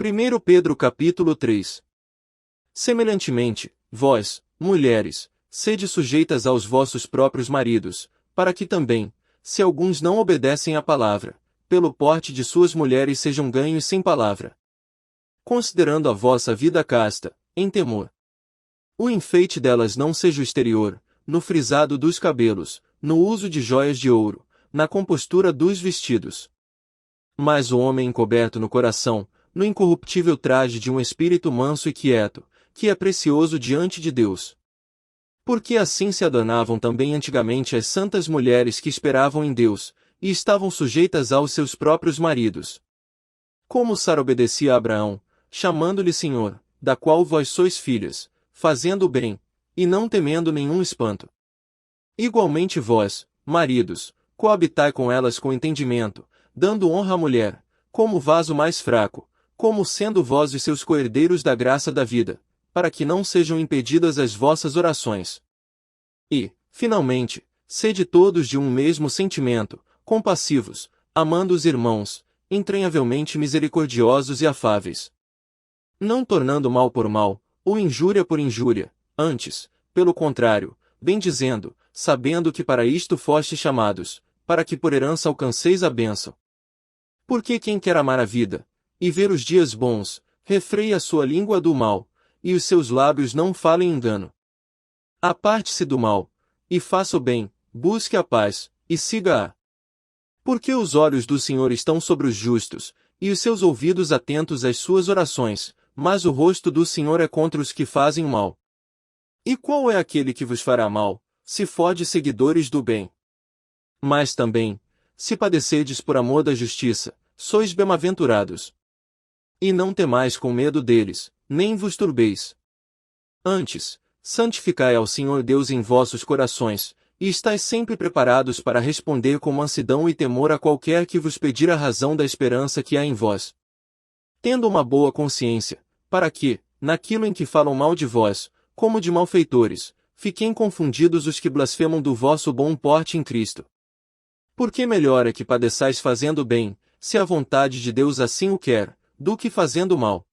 1 Pedro capítulo 3. Semelhantemente, vós, mulheres, sede sujeitas aos vossos próprios maridos, para que também, se alguns não obedecem à palavra, pelo porte de suas mulheres sejam ganhos sem palavra. Considerando a vossa vida casta, em temor. O enfeite delas não seja o exterior, no frisado dos cabelos, no uso de joias de ouro, na compostura dos vestidos. Mas o homem encoberto no coração, no incorruptível traje de um espírito manso e quieto, que é precioso diante de Deus. Porque assim se adornavam também antigamente as santas mulheres que esperavam em Deus, e estavam sujeitas aos seus próprios maridos. Como Sara obedecia a Abraão, chamando-lhe Senhor, da qual vós sois filhas, fazendo o bem, e não temendo nenhum espanto. Igualmente vós, maridos, coabitai com elas com entendimento, dando honra à mulher, como vaso mais fraco, como sendo vós e seus coherdeiros da graça da vida, para que não sejam impedidas as vossas orações. E, finalmente, sede todos de um mesmo sentimento, compassivos, amando os irmãos, entranhavelmente misericordiosos e afáveis. Não tornando mal por mal, ou injúria por injúria, antes, pelo contrário, bendizendo, sabendo que para isto fostes chamados, para que por herança alcanceis a bênção. Porque quem quer amar a vida, e ver os dias bons, refreie a sua língua do mal, e os seus lábios não falem engano. Aparte-se do mal, e faça o bem, busque a paz, e siga-a. Porque os olhos do Senhor estão sobre os justos, e os seus ouvidos atentos às suas orações, mas o rosto do Senhor é contra os que fazem o mal. E qual é aquele que vos fará mal, se fordes seguidores do bem? Mas também, se padecerdes por amor da justiça, sois bem-aventurados. E não temais com medo deles, nem vos turbeis. Antes, santificai ao Senhor Deus em vossos corações, e estais sempre preparados para responder com mansidão e temor a qualquer que vos pedir a razão da esperança que há em vós. Tendo uma boa consciência, para que, naquilo em que falam mal de vós, como de malfeitores, fiquem confundidos os que blasfemam do vosso bom porte em Cristo. Porque melhor é que padeçais fazendo bem, se a vontade de Deus assim o quer, do que fazendo mal.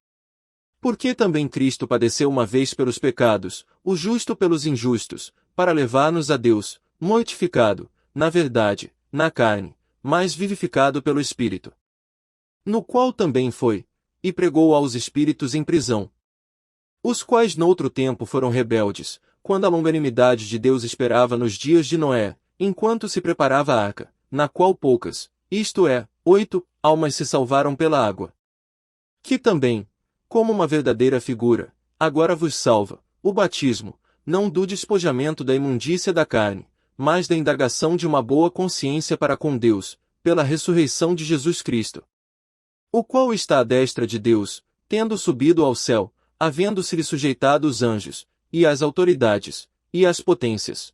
Porque também Cristo padeceu uma vez pelos pecados, o justo pelos injustos, para levar-nos a Deus, mortificado, na verdade, na carne, mas vivificado pelo Espírito. No qual também foi, e pregou aos espíritos em prisão, os quais noutro tempo foram rebeldes, quando a longanimidade de Deus esperava nos dias de Noé, enquanto se preparava a arca, na qual poucas, isto é, 8, almas se salvaram pela água. Que também, como uma verdadeira figura, agora vos salva, o batismo, não do despojamento da imundícia da carne, mas da indagação de uma boa consciência para com Deus, pela ressurreição de Jesus Cristo. O qual está à destra de Deus, tendo subido ao céu, havendo-se-lhe sujeitado os anjos, e as autoridades, e as potências.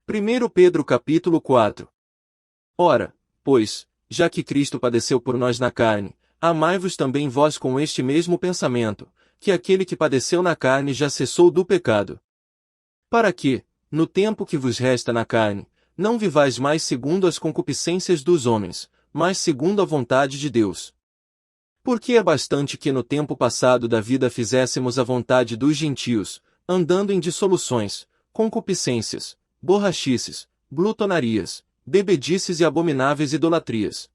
1 Pedro capítulo 4. Ora, pois, já que Cristo padeceu por nós na carne, amai-vos também vós com este mesmo pensamento, que aquele que padeceu na carne já cessou do pecado. Para que, no tempo que vos resta na carne, não vivais mais segundo as concupiscências dos homens, mas segundo a vontade de Deus. Porque é bastante que no tempo passado da vida fizéssemos a vontade dos gentios, andando em dissoluções, concupiscências, borrachices, glutonarias, bebedices e abomináveis idolatrias.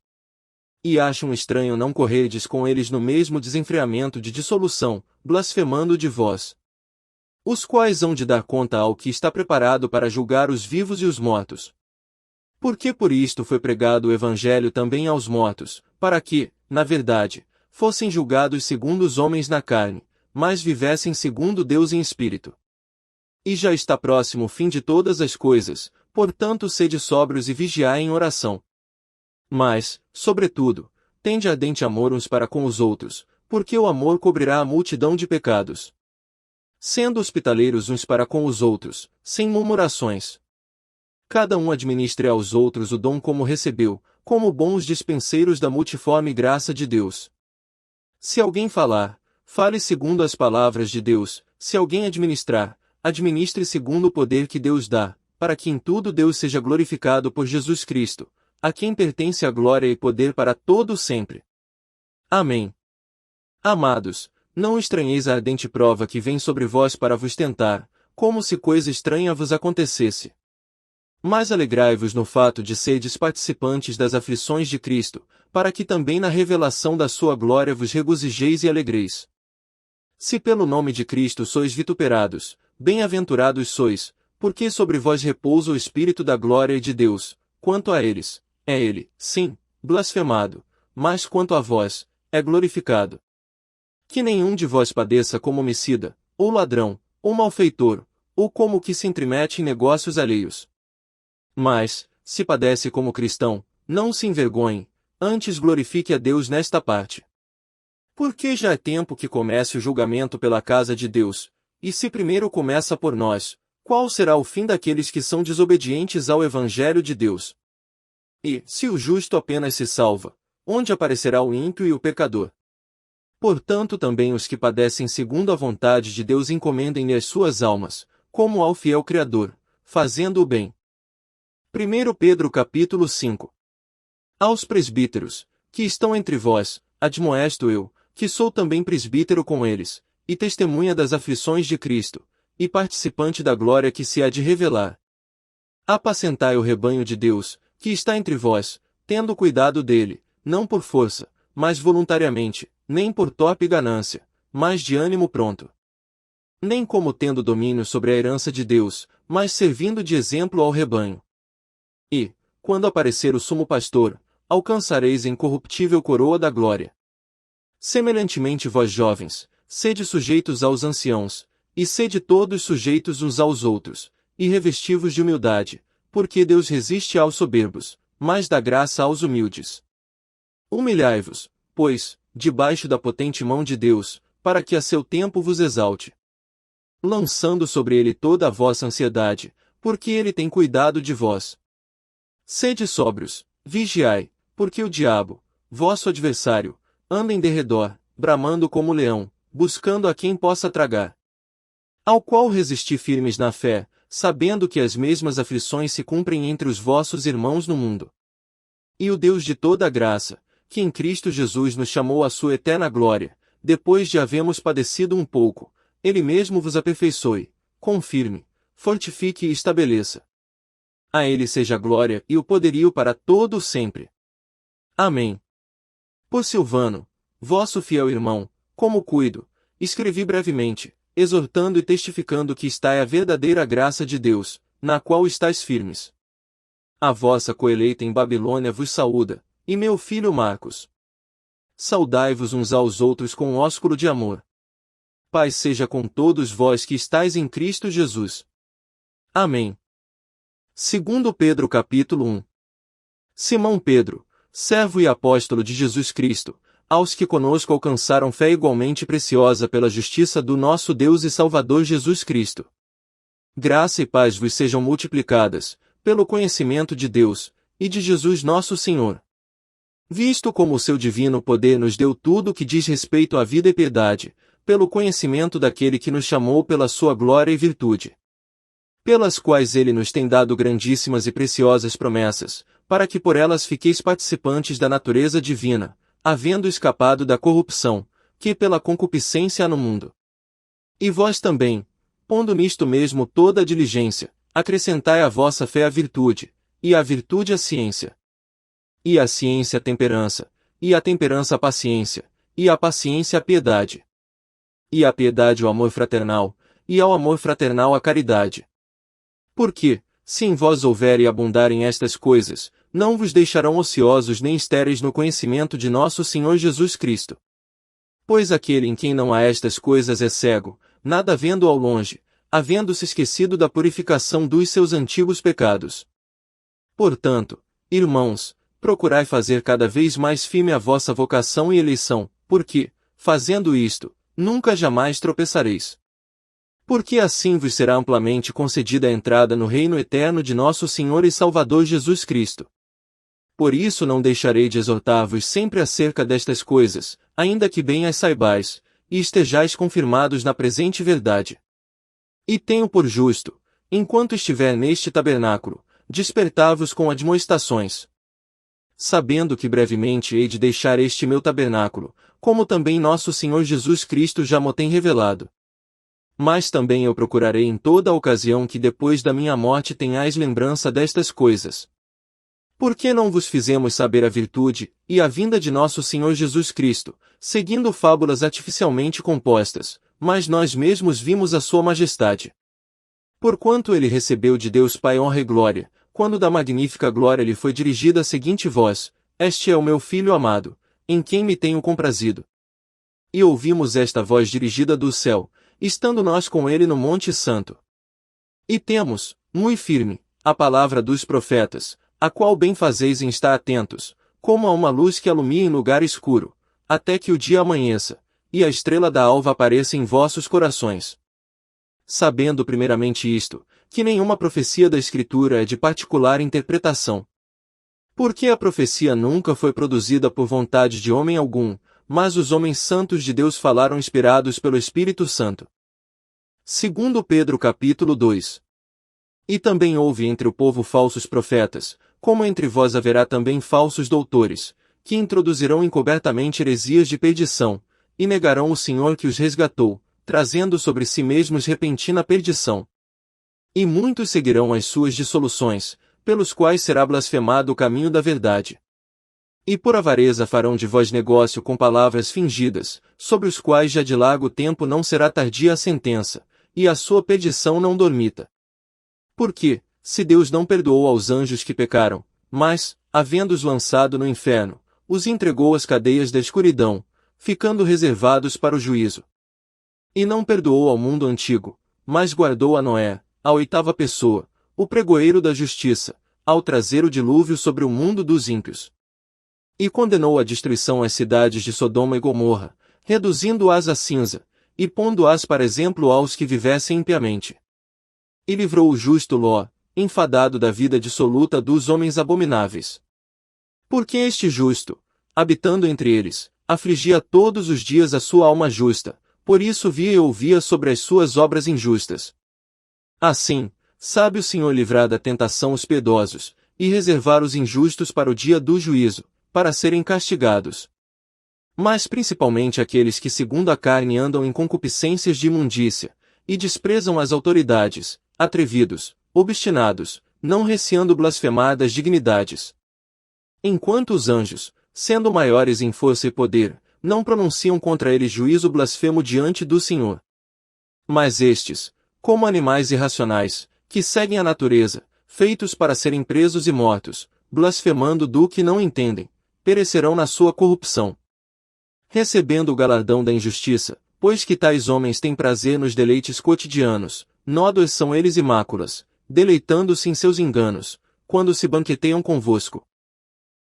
E acham estranho não correrdes com eles no mesmo desenfreamento de dissolução, blasfemando de vós. Os quais hão de dar conta ao que está preparado para julgar os vivos e os mortos. Porque por isto foi pregado o Evangelho também aos mortos, para que, na verdade, fossem julgados segundo os homens na carne, mas vivessem segundo Deus em espírito. E já está próximo o fim de todas as coisas, portanto sede sóbrios e vigiai em oração. Mas, sobretudo, tende ardente amor uns para com os outros, porque o amor cobrirá a multidão de pecados. Sendo hospitaleiros uns para com os outros, sem murmurações. Cada um administre aos outros o dom como recebeu, como bons dispenseiros da multiforme graça de Deus. Se alguém falar, fale segundo as palavras de Deus, se alguém administrar, administre segundo o poder que Deus dá, para que em tudo Deus seja glorificado por Jesus Cristo, a quem pertence a glória e poder para todo sempre. Amém. Amados, não estranheis a ardente prova que vem sobre vós para vos tentar, como se coisa estranha vos acontecesse. Mas alegrai-vos no fato de serdes participantes das aflições de Cristo, para que também na revelação da sua glória vos regozijeis e alegreis. Se pelo nome de Cristo sois vituperados, bem-aventurados sois, porque sobre vós repousa o Espírito da glória e de Deus. Quanto a eles, é ele, sim, blasfemado, mas quanto a vós, é glorificado. Que nenhum de vós padeça como homicida, ou ladrão, ou malfeitor, ou como que se intromete em negócios alheios. Mas, se padece como cristão, não se envergonhe, antes glorifique a Deus nesta parte. Porque já é tempo que comece o julgamento pela casa de Deus, e se primeiro começa por nós, qual será o fim daqueles que são desobedientes ao Evangelho de Deus? E, se o justo apenas se salva, onde aparecerá o ímpio e o pecador? Portanto também os que padecem segundo a vontade de Deus encomendem-lhe as suas almas, como ao fiel Criador, fazendo o bem. 1 Pedro capítulo 5. Aos presbíteros, que estão entre vós, admoesto eu, que sou também presbítero com eles, e testemunha das aflições de Cristo, e participante da glória que se há de revelar. Apacentai o rebanho de Deus, que está entre vós, tendo cuidado dele, não por força, mas voluntariamente, nem por torpe ganância, mas de ânimo pronto. Nem como tendo domínio sobre a herança de Deus, mas servindo de exemplo ao rebanho. E, quando aparecer o sumo pastor, alcançareis a incorruptível coroa da glória. Semelhantemente vós jovens, sede sujeitos aos anciãos, e sede todos sujeitos uns aos outros, e revesti-vos de humildade, porque Deus resiste aos soberbos, mas dá graça aos humildes. Humilhai-vos, pois, debaixo da potente mão de Deus, para que a seu tempo vos exalte. Lançando sobre ele toda a vossa ansiedade, porque ele tem cuidado de vós. Sede sóbrios, vigiai, porque o diabo, vosso adversário, anda em derredor, bramando como leão, buscando a quem possa tragar. Ao qual resisti firmes na fé, sabendo que as mesmas aflições se cumprem entre os vossos irmãos no mundo. E o Deus de toda a graça, que em Cristo Jesus nos chamou à sua eterna glória, depois de havermos padecido um pouco, ele mesmo vos aperfeiçoe, confirme, fortifique e estabeleça. A ele seja a glória e o poderio para todo o sempre. Amém. Por Silvano, vosso fiel irmão, como cuido, escrevi brevemente, exortando e testificando que está a verdadeira graça de Deus, na qual estáis firmes. A vossa coeleita em Babilônia vos saúda, e meu filho Marcos. Saudai-vos uns aos outros com ósculo de amor. Paz seja com todos vós que estáis em Cristo Jesus. Amém. 2 Pedro capítulo 1. Simão Pedro, servo e apóstolo de Jesus Cristo, aos que conosco alcançaram fé igualmente preciosa pela justiça do nosso Deus e Salvador Jesus Cristo. Graça e paz vos sejam multiplicadas, pelo conhecimento de Deus, e de Jesus nosso Senhor. Visto como o seu divino poder nos deu tudo o que diz respeito à vida e piedade, pelo conhecimento daquele que nos chamou pela sua glória e virtude, pelas quais ele nos tem dado grandíssimas e preciosas promessas, para que por elas fiqueis participantes da natureza divina, havendo escapado da corrupção, que pela concupiscência há no mundo. E vós também, pondo nisto mesmo toda a diligência, acrescentai à vossa fé a virtude, e à virtude a ciência, e a ciência a temperança, e a temperança a paciência, e a paciência a piedade, e a piedade o amor fraternal, e ao amor fraternal a caridade. Porque, se em vós houver e abundarem estas coisas, não vos deixarão ociosos nem estéreis no conhecimento de nosso Senhor Jesus Cristo. Pois aquele em quem não há estas coisas é cego, nada vendo ao longe, havendo-se esquecido da purificação dos seus antigos pecados. Portanto, irmãos, procurai fazer cada vez mais firme a vossa vocação e eleição, porque, fazendo isto, nunca jamais tropeçareis. Porque assim vos será amplamente concedida a entrada no reino eterno de nosso Senhor e Salvador Jesus Cristo. Por isso não deixarei de exortar-vos sempre acerca destas coisas, ainda que bem as saibais, e estejais confirmados na presente verdade. E tenho por justo, enquanto estiver neste tabernáculo, despertar-vos com admoestações. sabendo que brevemente hei de deixar este meu tabernáculo, como também nosso Senhor Jesus Cristo já mo tem revelado. Mas também eu procurarei em toda a ocasião que depois da minha morte tenhais lembrança destas coisas. Por que não vos fizemos saber a virtude, e a vinda de nosso Senhor Jesus Cristo, seguindo fábulas artificialmente compostas, mas nós mesmos vimos a sua majestade? Porquanto ele recebeu de Deus Pai honra e glória, quando da magnífica glória lhe foi dirigida a seguinte voz: Este é o meu Filho amado, em quem me tenho comprazido. E ouvimos esta voz dirigida do céu, estando nós com ele no Monte Santo. E temos, muito firme, a palavra dos profetas, a qual bem fazeis em estar atentos, como a uma luz que alumia em lugar escuro, até que o dia amanheça, e a estrela da alva apareça em vossos corações. Sabendo primeiramente isto, que nenhuma profecia da Escritura é de particular interpretação. Porque a profecia nunca foi produzida por vontade de homem algum, mas os homens santos de Deus falaram inspirados pelo Espírito Santo. Segundo Pedro capítulo 2. E também houve entre o povo falsos profetas, como entre vós haverá também falsos doutores, que introduzirão encobertamente heresias de perdição, e negarão o Senhor que os resgatou, trazendo sobre si mesmos repentina perdição. E muitos seguirão as suas dissoluções, pelos quais será blasfemado o caminho da verdade. E por avareza farão de vós negócio com palavras fingidas, sobre os quais já de largo tempo não será tardia a sentença, e a sua perdição não dormita. Porque, se Deus não perdoou aos anjos que pecaram, mas, havendo-os lançado no inferno, os entregou às cadeias da escuridão, ficando reservados para o juízo. E não perdoou ao mundo antigo, mas guardou a Noé, a oitava pessoa, o pregoeiro da justiça, ao trazer o dilúvio sobre o mundo dos ímpios. E condenou à destruição as cidades de Sodoma e Gomorra, reduzindo-as a cinza, e pondo-as para exemplo aos que vivessem impiamente. E livrou o justo Ló, enfadado da vida dissoluta dos homens abomináveis. Porque este justo, habitando entre eles, afligia todos os dias a sua alma justa, por isso via e ouvia sobre as suas obras injustas. Assim, sabe o Senhor livrar da tentação os piedosos, e reservar os injustos para o dia do juízo, para serem castigados. Mas principalmente aqueles que segundo a carne andam em concupiscências de imundícia, e desprezam as autoridades, atrevidos, obstinados, não receando blasfemar das dignidades. Enquanto os anjos, sendo maiores em força e poder, não pronunciam contra eles juízo blasfemo diante do Senhor. Mas estes, como animais irracionais, que seguem a natureza, feitos para serem presos e mortos, blasfemando do que não entendem, perecerão na sua corrupção. Recebendo o galardão da injustiça, pois que tais homens têm prazer nos deleites cotidianos, nódoas são eles e máculas, deleitando-se em seus enganos, quando se banqueteiam convosco.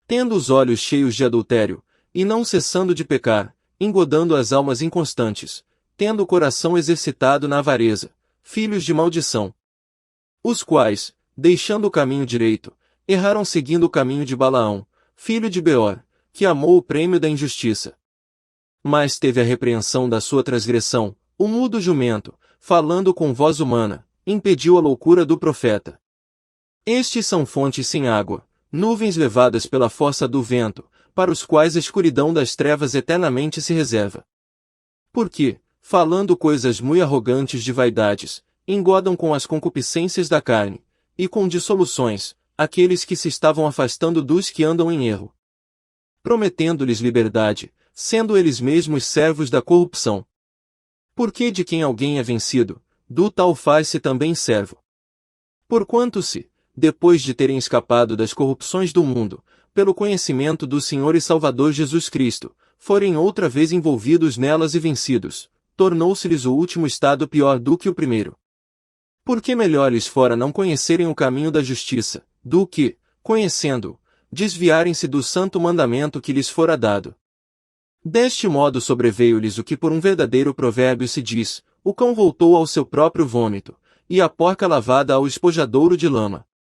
Tendo os olhos cheios de adultério, e não cessando de pecar, engodando as almas inconstantes, tendo o coração exercitado na avareza, filhos de maldição. Os quais, deixando o caminho direito, erraram seguindo o caminho de Balaão, filho de Beor, que amou o prêmio da injustiça. Mas teve a repreensão da sua transgressão, o mudo jumento, falando com voz humana, impediu a loucura do profeta. Estes são fontes sem água, nuvens levadas pela força do vento, para os quais a escuridão das trevas eternamente se reserva. Porque, falando coisas muito arrogantes de vaidades, engodam com as concupiscências da carne, e com dissoluções, aqueles que se estavam afastando dos que andam em erro. Prometendo-lhes liberdade, sendo eles mesmos servos da corrupção. Porque de quem alguém é vencido, do tal faz-se também servo. Porquanto se, depois de terem escapado das corrupções do mundo, pelo conhecimento do Senhor e Salvador Jesus Cristo, forem outra vez envolvidos nelas e vencidos, tornou-se-lhes o último estado pior do que o primeiro. Porque melhor lhes fora não conhecerem o caminho da justiça, do que, conhecendo-o, desviarem-se do santo mandamento que lhes fora dado. Deste modo sobreveio-lhes o que por um verdadeiro provérbio se diz: o cão voltou ao seu próprio vômito, e a porca lavada ao espojadouro de lama.